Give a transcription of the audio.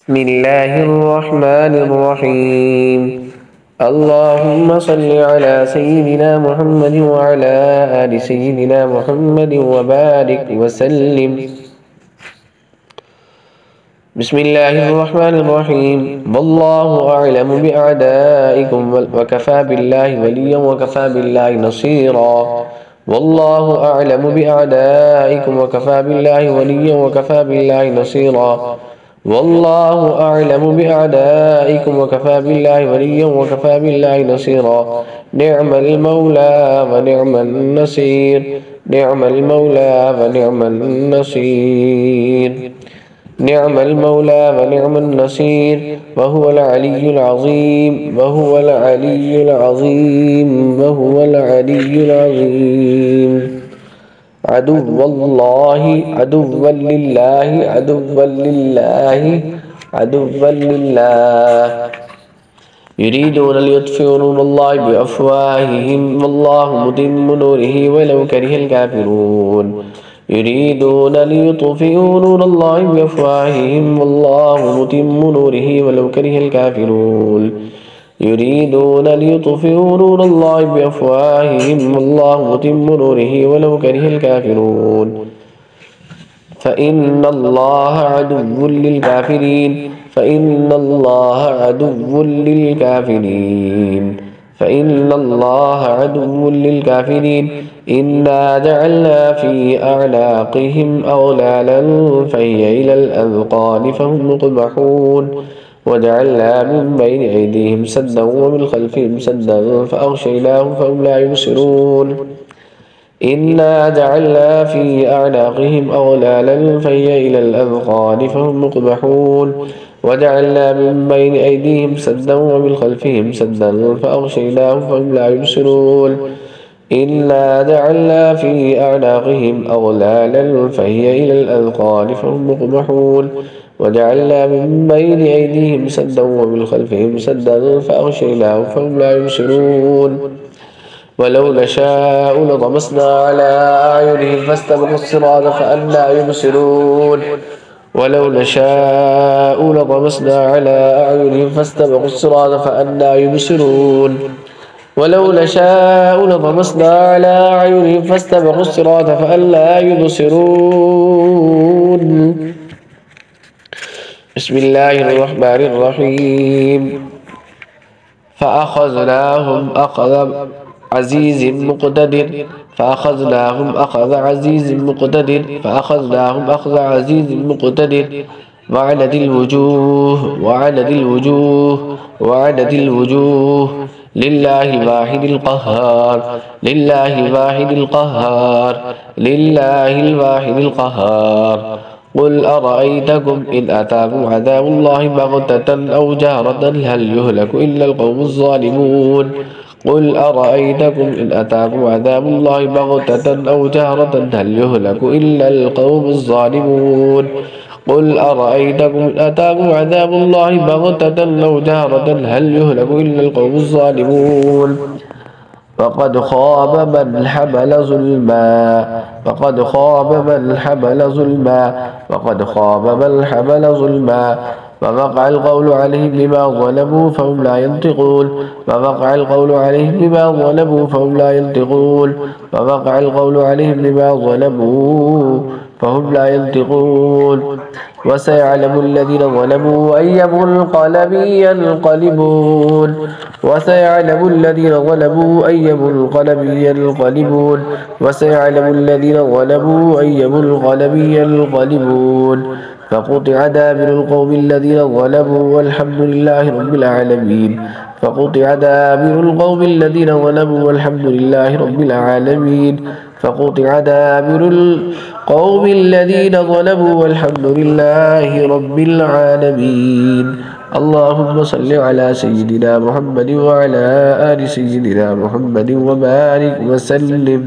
بسم الله الرحمن الرحيم. اللهم صل على سيدنا محمد وعلى آل سيدنا محمد وبارك وسلم. بسم الله الرحمن الرحيم. والله أعلم بأعدائكم وكفى بالله وليا وكفى بالله نصيرا. والله أعلم بأعدائكم وكفى بالله وليا وكفى بالله نصيرا. والله أعلم بأعدائكم وكفى بالله وليا وكفى بالله نصيرا. نعم المولى ونعم النصير. نعم المولى ونعم النصير. نعم المولى ونعم النصير. وهو العلي العظيم. وهو العلي العظيم. وهو العلي العظيم. عدو الله عدوا لله عدوا لله عدوا لله. يريدون ليطفئوا نور الله بأفواههم والله متم نوره ولو كره الكافرون. يريدون ليطفئوا نور الله بأفواههم والله متم نوره ولو كره الكافرون. يريدون ليطفئوا نور الله بأفواههم والله متم نوره ولو كره الكافرون. فإن الله عدو للكافرين. فإن الله عدو للكافرين. فإن الله عدو للكافرين. إنا جعلنا في أعناقهم أغلالا فهي إلى الأذقان فهم مقمحون. وجعلنا من بين أيديهم سدا ومن خلفهم سدا فأغشيناهم فهم لا يبصرون. إنا جعلنا في أعناقهم أغلالا فهي إلى الأذقان فهم مقمحون. وجعلنا من بين أيديهم سدا ومن خلفهم سدا فأغشيناهم فهم لا يبصرون. إنا جعلنا في أعناقهم أغلالا فهي إلى الأذقان فهم مقمحون. وجعلنا من بين أيديهم سدا ومن خلفهم سدا فأغشيناهم فهم لا يبصرون. ولو نشاء لطمسنا على أعينهم فاستبقوا الصراط فأنى يبصرون. ولو نشاء لطمسنا على أعينهم فاستبقوا الصراط فأنى يبصرون. ولو نشاء لطمسنا على أعينهم فاستبقوا الصراط فأنى يبصرون. بسم الله الرحمن الرحيم. فأخذناهم أخذ عزيز مقتدر. فأخذناهم أخذ عزيز مقتدر. فأخذناهم أخذ عزيز مقتدر. وعنت الوجوه وعنت الوجوه وعنت الوجوه لله الواحد القهار. لله الواحد القهار. لله الواحد القهار. قل أرأيتكم إن أتاكم عذاب الله بغتة أو جهرة هل يهلك إلا القوم الظالمون. قل أرأيتكم إن أتاكم عذاب الله بغتة أو جهرة هل يهلك إلا القوم الظالمون. قل أرأيتكم إن أتاكم عذاب الله بغتة أو جهرة هل يهلك إلا القوم الظالمون. فقد خاب من حمل ظلما. فقد خاب من حمل ظلما. فقد خاب من حمل ظلما. ووقع القول عليهم بما ظلموا فهم لا ينطقون. ووقع القول عليهم بما ظلموا فهم لا ينطقون. ووقع القول عليهم بما ظلموا فهم لا ينطقون. وسيعلم الذين ظلموا أي منقلب ينقلبون. وسيعلم الذين ظلموا أي منقلب ينقلبون. وسيعلم الذين ظلموا أي منقلب ينقلبون. فقطع دابر القوم الذين ظلموا والحمد لله رب العالمين. فقطع دابر القوم الذين ظلموا والحمد لله رب العالمين. فقطع دابر القوم الذين ظلموا والحمد لله رب العالمين. اللهم صل على سيدنا محمد وعلى آل سيدنا محمد وبارك وسلم.